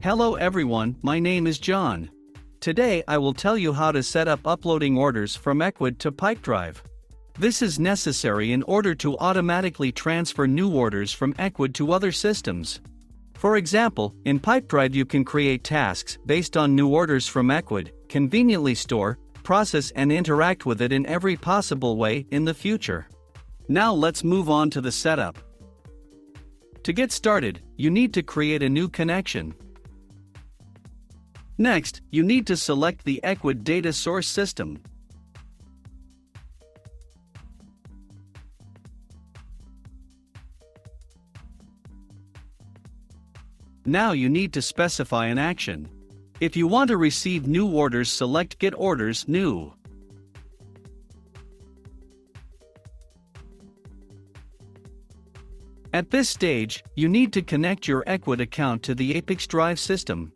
Hello everyone, my name is John. Today I will tell you how to set up uploading orders from Ecwid to Pipedrive. This is necessary in order to automatically transfer new orders from Ecwid to other systems. For example, in Pipedrive you can create tasks based on new orders from Ecwid, conveniently store, process and interact with it in every possible way in the future. Now let's move on to the setup. To get started, you need to create a new connection. Next, you need to select the Ecwid data source system. Now you need to specify an action. If you want to receive new orders, select Get Orders New. At this stage, you need to connect your Ecwid account to the ApiX-Drive system.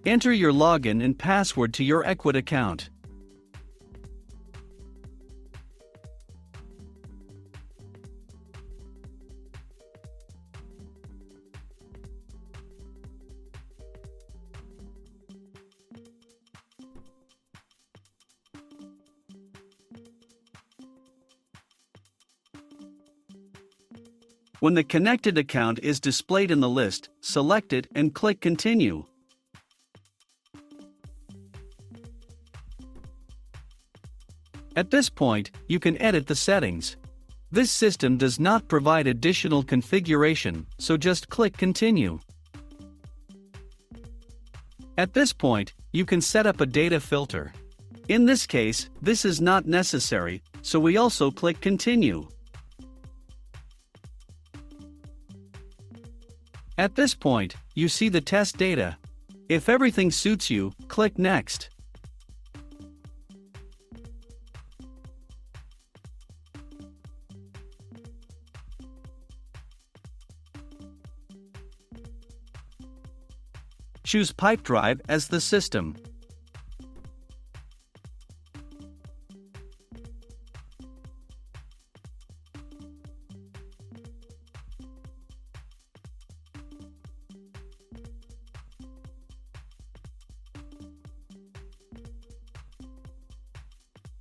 Enter your login and password to your Ecwid account. When the connected account is displayed in the list, select it and click Continue. At this point, you can edit the settings. This system does not provide additional configuration, so just click Continue. At this point, you can set up a data filter. In this case, this is not necessary, so we also click Continue. At this point, you see the test data. If everything suits you, click Next. Choose Pipedrive as the system.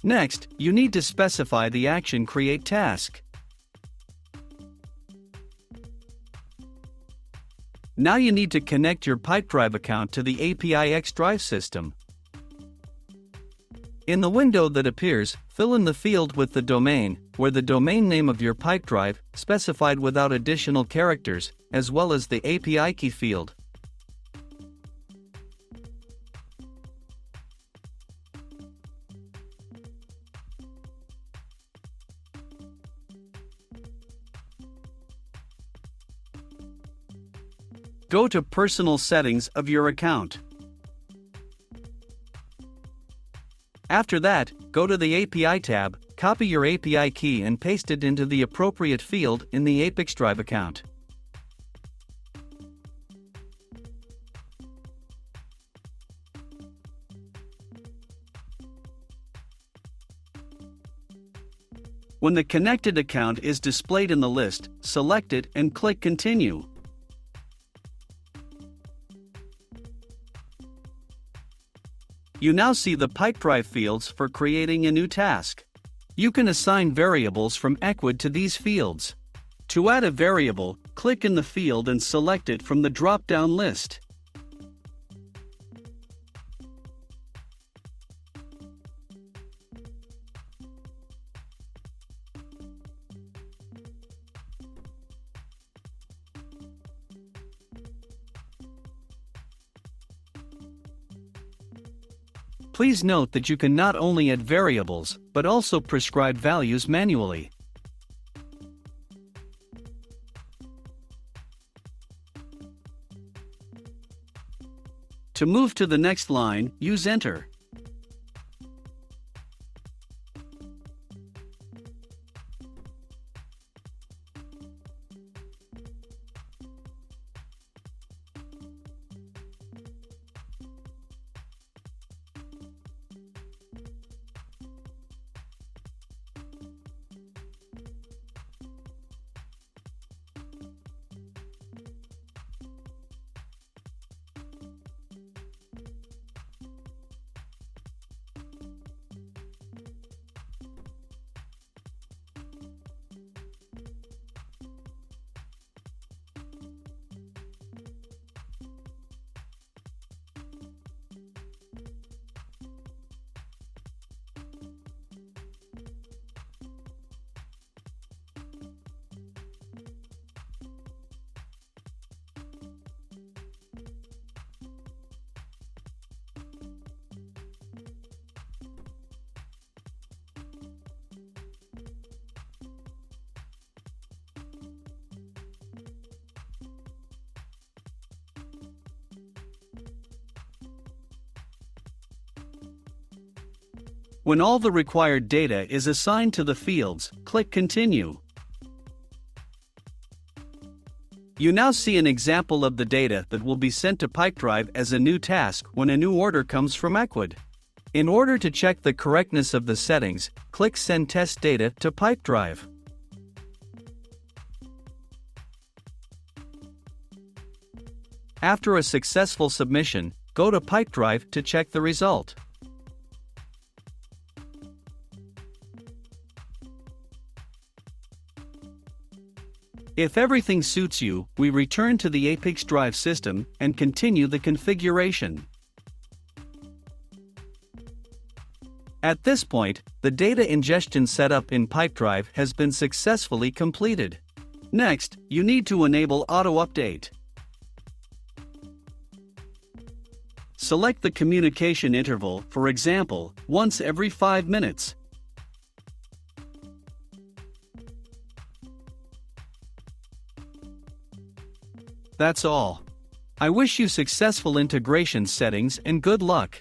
Next, you need to specify the action Create Task. Now you need to connect your Pipedrive account to the ApiX-Drive system. In the window that appears, fill in the field with the domain, where the domain name of your Pipedrive, specified without additional characters, as well as the API key field. Go to Personal Settings of your account. After that, go to the API tab, copy your API key and paste it into the appropriate field in the ApiX-Drive account. When the connected account is displayed in the list, select it and click Continue. You now see the Pipedrive fields for creating a new task. You can assign variables from Ecwid to these fields. To add a variable, click in the field and select it from the drop-down list. Please note that you can not only add variables, but also prescribe values manually. To move to the next line, use Enter. When all the required data is assigned to the fields, click Continue. You now see an example of the data that will be sent to Pipedrive as a new task when a new order comes from Ecwid. In order to check the correctness of the settings, click Send Test Data to Pipedrive. After a successful submission, go to Pipedrive to check the result. If everything suits you, we return to the ApiX-Drive system and continue the configuration. At this point, the data ingestion setup in Pipedrive has been successfully completed. Next, you need to enable Auto Update. Select the communication interval, for example, once every 5 minutes. That's all. I wish you successful integration settings and good luck.